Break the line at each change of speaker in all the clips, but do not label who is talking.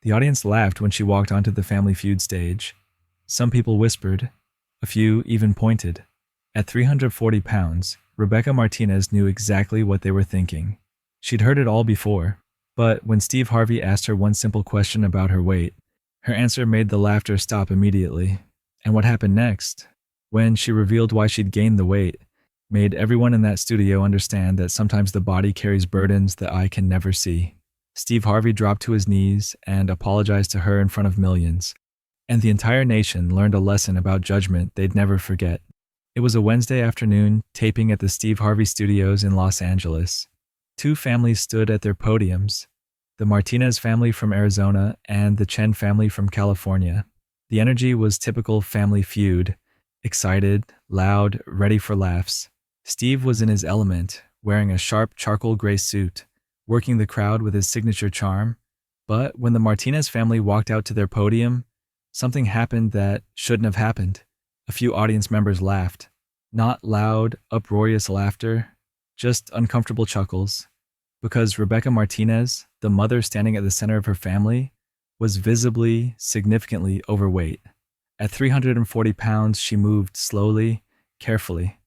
The audience laughed when she walked onto the Family Feud stage. Some people whispered, a few even pointed. At 340 pounds, Rebecca Martinez knew exactly what they were thinking. She'd heard it all before, but when Steve Harvey asked her one simple question about her weight, her answer made the laughter stop immediately. And what happened next, when she revealed why she'd gained the weight, made everyone in that studio understand that sometimes the body carries burdens the eye can never see. Steve Harvey dropped to his knees and apologized to her in front of millions, and the entire nation learned a lesson about judgment they'd never forget. It was a Wednesday afternoon, taping at the Steve Harvey Studios in Los Angeles. Two families stood at their podiums, the Martinez family from Arizona and the Chen family from California. The energy was typical Family Feud, excited, loud, ready for laughs. Steve was in his element, wearing a sharp charcoal gray suit, working the crowd with his signature charm. But when the Martinez family walked out to their podium, something happened that shouldn't have happened. A few audience members laughed. Not loud, uproarious laughter, just uncomfortable chuckles. Because Rebecca Martinez, the mother standing at the center of her family, was visibly, significantly overweight. At 340 pounds, she moved slowly, carefully.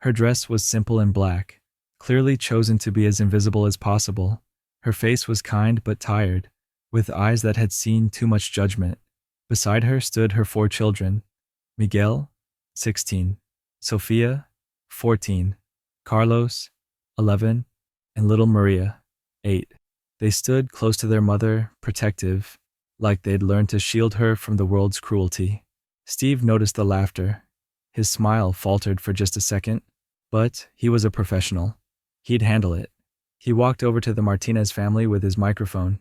Her dress was simple and black, clearly chosen to be as invisible as possible. Her face was kind but tired, with eyes that had seen too much judgment. Beside her stood her 4 children: Miguel, 16, Sofia, 14, Carlos, 11, and little Maria, 8. They stood close to their mother, protective, like they'd learned to shield her from the world's cruelty. Steve noticed the laughter. His smile faltered for just a second, but he was a professional. He'd handle it. He walked over to the Martinez family with his microphone.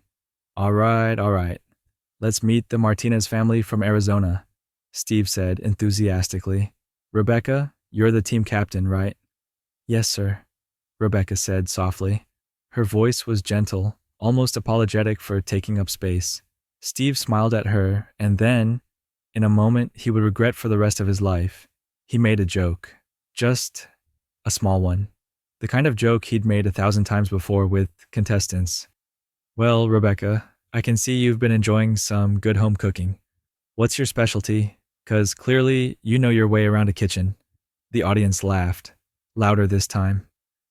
All right. Let's meet the Martinez family from Arizona, Steve said enthusiastically. Rebecca, you're the team captain, right? Yes, sir, Rebecca said softly. Her voice was gentle, almost apologetic for taking up space. Steve smiled at her, and then, in a moment he would regret for the rest of his life, he made a joke. Just a small one. The kind of joke he'd made 1,000 times before with contestants. Well, Rebecca, I can see you've been enjoying some good home cooking. What's your specialty? 'Cause clearly you know your way around a kitchen. The audience laughed, louder this time.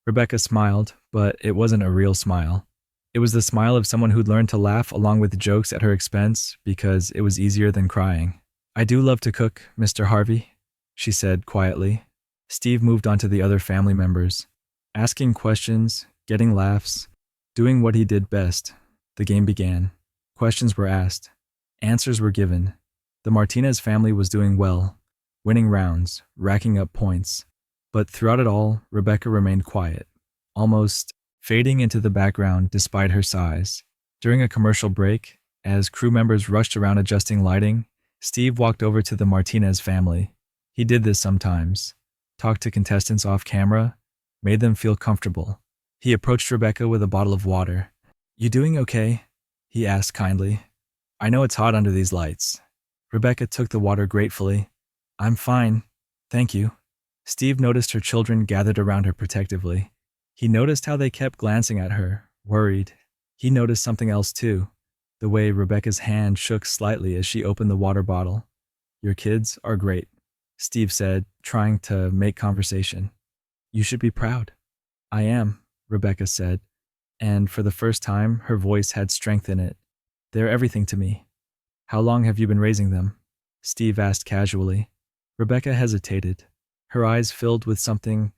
Rebecca smiled, but it wasn't a real smile. It was the smile of someone who'd learned to laugh along with jokes at her expense because it was easier than crying. I do love to cook, Mr. Harvey, she said quietly. Steve moved on to the other family members, asking questions, getting laughs, doing what he did best. The game began. Questions were asked. Answers were given. The Martinez family was doing well, winning rounds, racking up points. But throughout it all, Rebecca remained quiet, almost fading into the background despite her size. During a commercial break, as crew members rushed around adjusting lighting, Steve walked over to the Martinez family. He did this sometimes, talked to contestants off camera, made them feel comfortable. He approached Rebecca with a bottle of water. You doing okay? He asked kindly. I know it's hot under these lights. Rebecca took the water gratefully. I'm fine, thank you. Steve noticed her children gathered around her protectively. He noticed how they kept glancing at her, worried. He noticed something else too, the way Rebecca's hand shook slightly as she opened the water bottle. Your kids are great, Steve said, trying to make conversation. You should be proud. I am, Rebecca said, and for the first time, her voice had strength in it. They're everything to me. How long have you been raising them? Steve asked casually. Rebecca hesitated. Her eyes filled with something,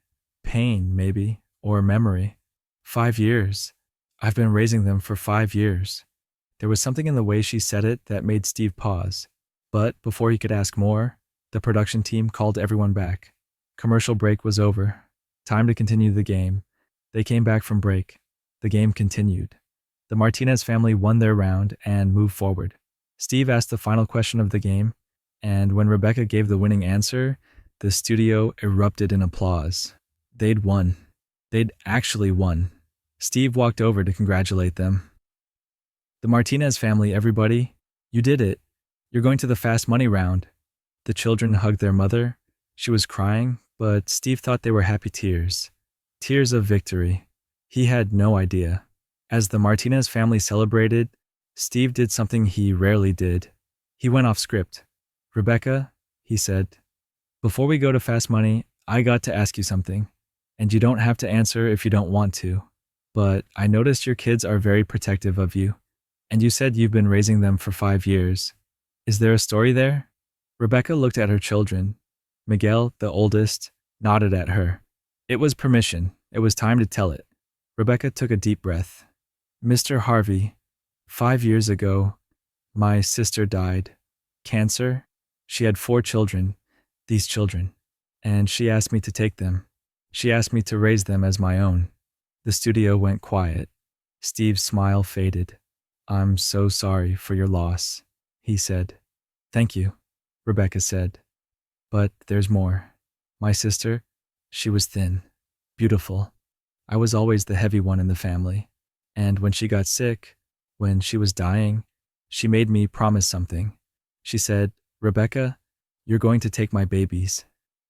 pain maybe, or memory. 5 years. I've been raising them for 5 years. There was something in the way she said it that made Steve pause. But before he could ask more, the production team called everyone back. Commercial break was over. Time to continue the game. They came back from break. The game continued. The Martinez family won their round and moved forward. Steve asked the final question of the game, and when Rebecca gave the winning answer, the studio erupted in applause. They'd won. They'd actually won. Steve walked over to congratulate them. The Martinez family, everybody, you did it. You're going to the fast money round. The children hugged their mother. She was crying, but Steve thought they were happy tears. Tears of victory. He had no idea. As the Martinez family celebrated, Steve did something he rarely did. He went off script. Rebecca, he said, before we go to Fast Money, I got to ask you something. And you don't have to answer if you don't want to. But I noticed your kids are very protective of you. And you said you've been raising them for 5 years. Is there a story there? Rebecca looked at her children. Miguel, the oldest, nodded at her. It was permission. It was time to tell it. Rebecca took a deep breath. Mr. Harvey, 5 years ago, my sister died. Cancer? She had 4 children, these children, and she asked me to take them. She asked me to raise them as my own. The studio went quiet. Steve's smile faded. I'm so sorry for your loss, he said. Thank you, Rebecca said. But there's more. My sister, she was thin, beautiful. I was always the heavy one in the family. And when she got sick, when she was dying, she made me promise something. She said, Rebecca, you're going to take my babies,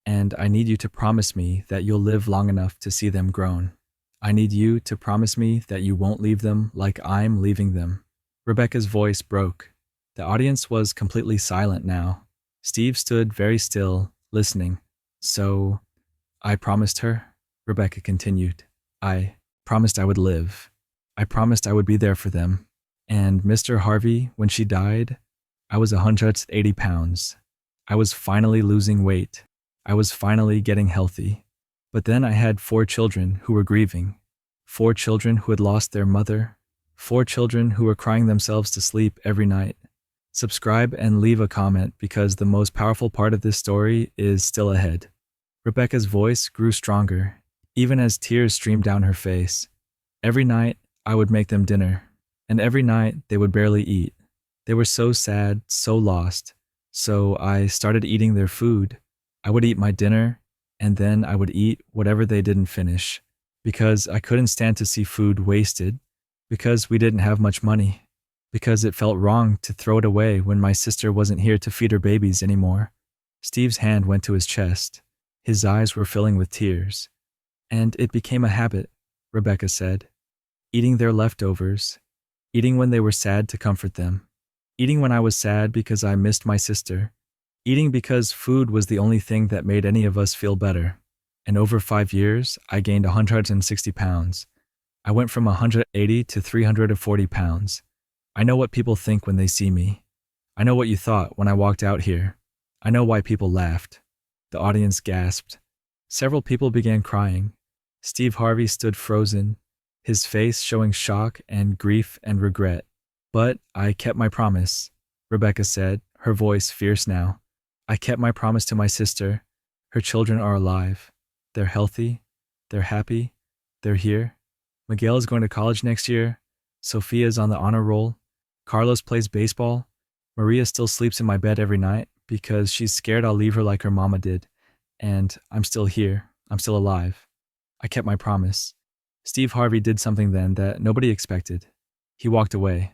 and I need you to promise me that you'll live long enough to see them grown. I need you to promise me that you won't leave them like I'm leaving them. Rebecca's voice broke. The audience was completely silent now. Steve stood very still, listening. So, I promised her, Rebecca continued. I promised I would live. I promised I would be there for them. And Mr. Harvey, when she died, I was 180 pounds. I was finally losing weight. I was finally getting healthy. But then I had 4 children who were grieving. 4 children who had lost their mother. 4 children who were crying themselves to sleep every night. Subscribe and leave a comment because the most powerful part of this story is still ahead. Rebecca's voice grew stronger, even as tears streamed down her face. Every night, I would make them dinner, and every night they would barely eat. They were so sad, so lost. So I started eating their food. I would eat my dinner, and then I would eat whatever they didn't finish, because I couldn't stand to see food wasted, because we didn't have much money, because it felt wrong to throw it away when my sister wasn't here to feed her babies anymore. Steve's hand went to his chest. His eyes were filling with tears. And it became a habit, Rebecca said. Eating their leftovers, eating when they were sad to comfort them, eating when I was sad because I missed my sister, eating because food was the only thing that made any of us feel better. And over 5 years, I gained 160 pounds. I went from 180 to 340 pounds. I know what people think when they see me. I know what you thought when I walked out here. I know why people laughed. The audience gasped. Several people began crying. Steve Harvey stood frozen, his face showing shock and grief and regret. But I kept my promise, Rebecca said, her voice fierce now. I kept my promise to my sister. Her children are alive. They're healthy. They're happy. They're here. Miguel is going to college next year. Sophia's on the honor roll. Carlos plays baseball. Maria still sleeps in my bed every night because she's scared I'll leave her like her mama did. And I'm still here. I'm still alive. I kept my promise. Steve Harvey did something then that nobody expected. He walked away.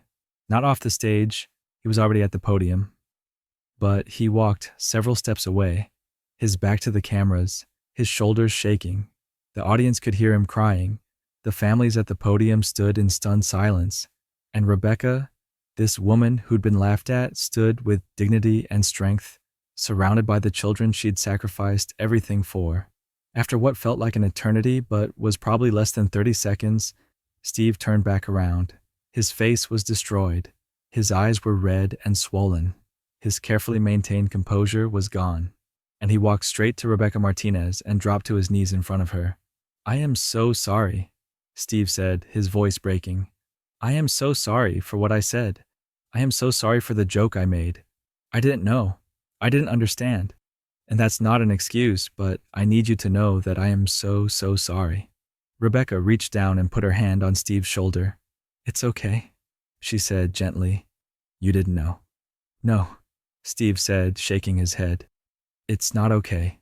Not off the stage. He was already at the podium. But he walked several steps away, his back to the cameras, his shoulders shaking. The audience could hear him crying. The families at the podium stood in stunned silence. And Rebecca, this woman who'd been laughed at, stood with dignity and strength, surrounded by the children she'd sacrificed everything for. After what felt like an eternity but was probably less than 30 seconds, Steve turned back around. His face was destroyed. His eyes were red and swollen. His carefully maintained composure was gone. And he walked straight to Rebecca Martinez and dropped to his knees in front of her. I am so sorry, Steve said, his voice breaking. I am so sorry for what I said. I am so sorry for the joke I made. I didn't know. I didn't understand. And that's not an excuse, but I need you to know that I am so sorry. Rebecca reached down and put her hand on Steve's shoulder. It's okay, she said gently. You didn't know. No, Steve said, shaking his head. It's not okay.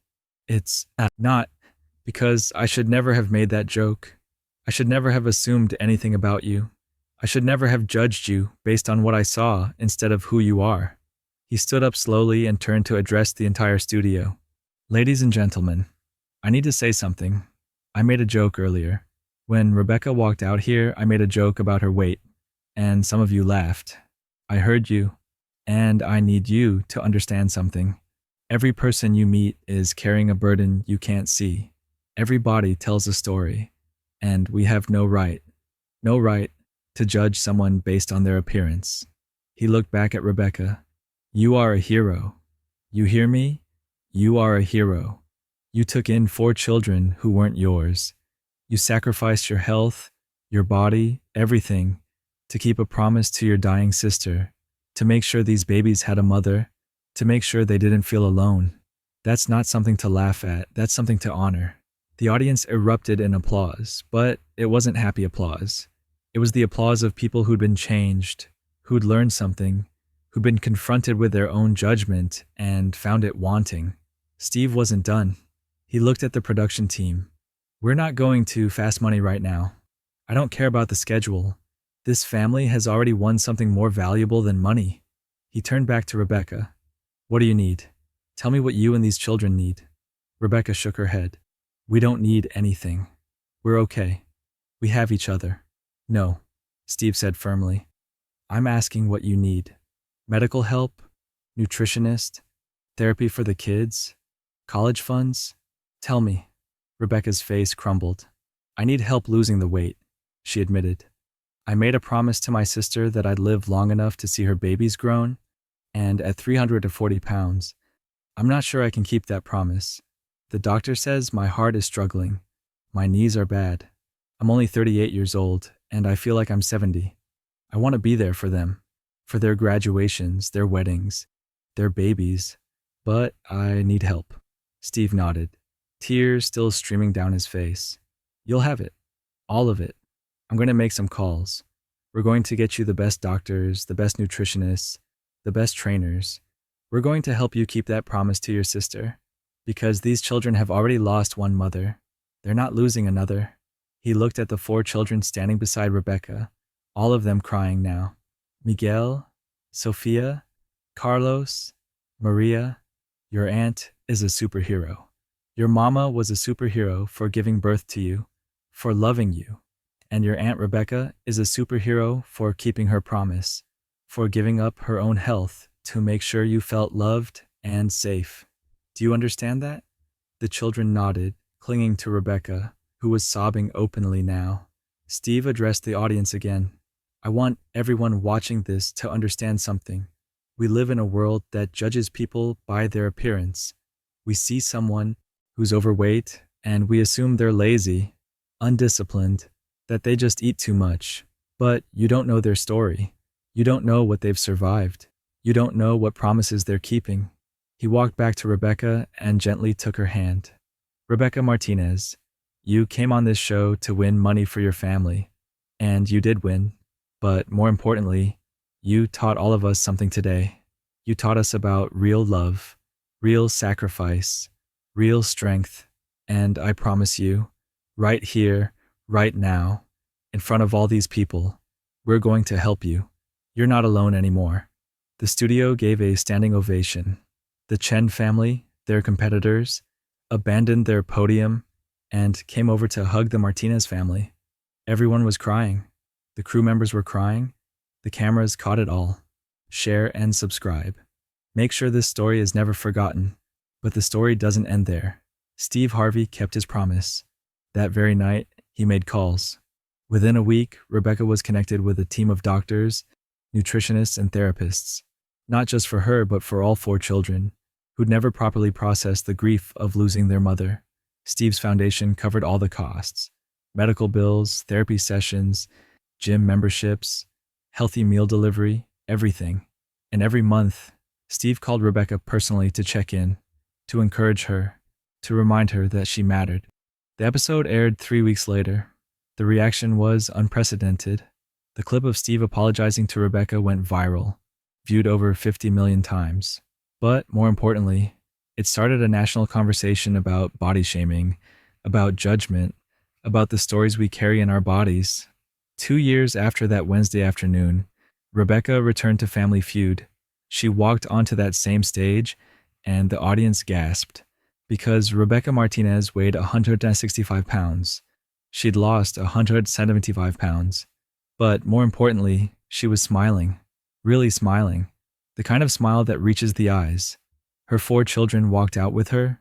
It's not, because I should never have made that joke. I should never have assumed anything about you. I should never have judged you based on what I saw instead of who you are. He stood up slowly and turned to address the entire studio. Ladies and gentlemen, I need to say something. I made a joke earlier. When Rebecca walked out here, I made a joke about her weight. and some of you laughed. I heard you, and I need you to understand something. Every person you meet is carrying a burden you can't see. Every body tells a story, and we have no right to judge someone based on their appearance. He looked back at Rebecca. You are a hero. You hear me? You are a hero. You took in 4 children who weren't yours. You sacrificed your health, your body, everything to keep a promise to your dying sister, to make sure these babies had a mother, to make sure they didn't feel alone. That's not something to laugh at, that's something to honor. The audience erupted in applause, but it wasn't happy applause. It was the applause of people who'd been changed, who'd learned something, who'd been confronted with their own judgment and found it wanting. Steve wasn't done. He looked at the production team. We're not going to Fast Money right now. I don't care about the schedule. This family has already won something more valuable than money. He turned back to Rebecca. What do you need? Tell me what you and these children need. Rebecca shook her head. We don't need anything. We're okay. We have each other. No, Steve said firmly. I'm asking what you need. Medical help? Nutritionist? Therapy for the kids? College funds? Tell me. Rebecca's face crumbled. I need help losing the weight, she admitted. I made a promise to my sister that I'd live long enough to see her babies grown, and at 340 pounds, I'm not sure I can keep that promise. The doctor says my heart is struggling. My knees are bad. I'm only 38 years old, and I feel like I'm 70. I want to be there for them, for their graduations, their weddings, their babies, but I need help. Steve nodded, tears still streaming down his face. You'll have it. All of it. I'm going to make some calls. We're going to get you the best doctors, the best nutritionists, the best trainers. We're going to help you keep that promise to your sister, because these children have already lost one mother. They're not losing another. He looked at the 4 children standing beside Rebecca, all of them crying now. Miguel, Sophia, Carlos, Maria, your aunt is a superhero. Your mama was a superhero for giving birth to you, for loving you. And your Aunt Rebecca is a superhero for keeping her promise, for giving up her own health to make sure you felt loved and safe. Do you understand that? The children nodded, clinging to Rebecca, who was sobbing openly now. Steve addressed the audience again. I want everyone watching this to understand something. We live in a world that judges people by their appearance. We see someone who's overweight and we assume they're lazy, undisciplined, that they just eat too much. But you don't know their story. You don't know what they've survived. You don't know what promises they're keeping. He walked back to Rebecca and gently took her hand. Rebecca Martinez, you came on this show to win money for your family. And you did win. But more importantly, you taught all of us something today. You taught us about real love, real sacrifice, real strength. And I promise you, right here, right now, in front of all these people, we're going to help you. You're not alone anymore. The studio gave a standing ovation. The Chen family, their competitors, abandoned their podium and came over to hug the Martinez family. Everyone was crying. The crew members were crying. The cameras caught it all. Share and subscribe. Make sure this story is never forgotten. But the story doesn't end there. Steve Harvey kept his promise. That very night, he made calls. Within a week, Rebecca was connected with a team of doctors, nutritionists, and therapists, not just for her, but for all 4 children, who'd never properly processed the grief of losing their mother. Steve's foundation covered all the costs: medical bills, therapy sessions, gym memberships, healthy meal delivery, everything. And every month, Steve called Rebecca personally to check in, to encourage her, to remind her that she mattered. The episode aired 3 weeks later. The reaction was unprecedented. The clip of Steve apologizing to Rebecca went viral, viewed over 50 million times. But more importantly, it started a national conversation about body shaming, about judgment, about the stories we carry in our bodies. 2 years after that Wednesday afternoon, Rebecca returned to Family Feud. She walked onto that same stage, and the audience gasped. Because Rebecca Martinez weighed 165 pounds. She'd lost 175 pounds. But more importantly, She was smiling, really smiling, the kind of smile that reaches the eyes. Her 4 children walked out with her.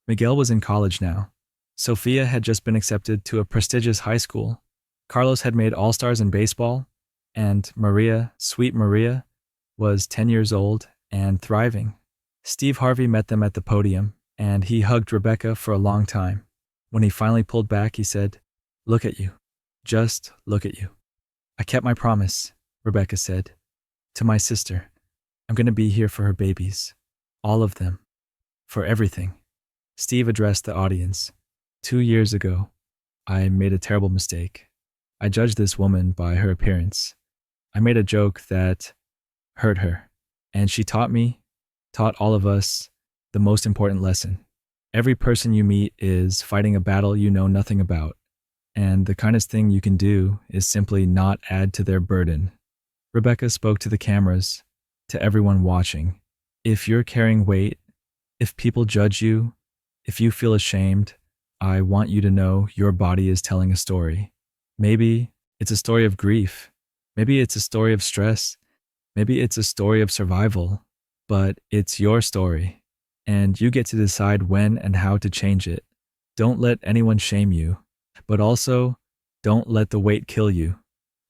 Miguel was in college now. Sophia had just been accepted to a prestigious high school. Carlos had made all-stars in baseball, and Maria, sweet Maria, was 10 years old and thriving. Steve Harvey met them at the podium, and he hugged Rebecca for a long time. When he finally pulled back, he said, "Look at you. Just look at you." "I kept my promise," Rebecca said, "to my sister. I'm going to be here for her babies. All of them. For everything." Steve addressed the audience. 2 years ago, I made a terrible mistake. I judged this woman by her appearance. I made a joke that hurt her, and she taught all of us, the most important lesson. Every person you meet is fighting a battle you know nothing about, and the kindest thing you can do is simply not add to their burden. Rebecca spoke to the cameras, to everyone watching. If you're carrying weight, if people judge you, if you feel ashamed, I want you to know your body is telling a story. Maybe it's a story of grief. Maybe it's a story of stress. Maybe it's a story of survival. But it's your story, and you get to decide when and how to change it. Don't let anyone shame you, but also don't let the weight kill you,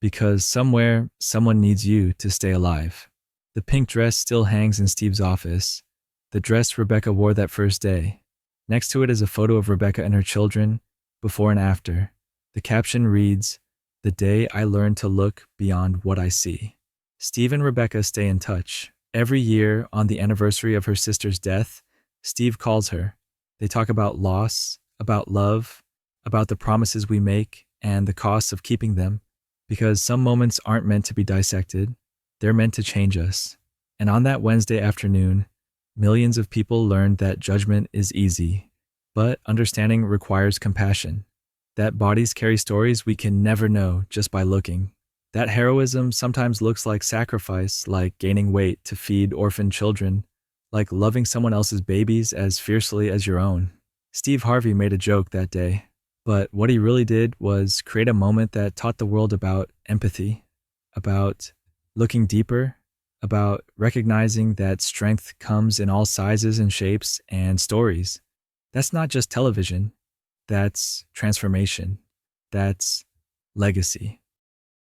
because somewhere someone needs you to stay alive. The pink dress still hangs in Steve's office, the dress Rebecca wore that first day. Next to it is a photo of Rebecca and her children, before and after. The caption reads, "The day I learned to look beyond what I see." Steve and Rebecca stay in touch. Every year, on the anniversary of her sister's death, Steve calls her. They talk about loss, about love, about the promises we make and the costs of keeping them, because some moments aren't meant to be dissected. They're meant to change us. And on that Wednesday afternoon, millions of people learned that judgment is easy, but understanding requires compassion. That bodies carry stories we can never know just by looking. That heroism sometimes looks like sacrifice, like gaining weight to feed orphan children, like loving someone else's babies as fiercely as your own. Steve Harvey made a joke that day, but what he really did was create a moment that taught the world about empathy, about looking deeper, about recognizing that strength comes in all sizes and shapes and stories. That's not just television. That's transformation. That's legacy.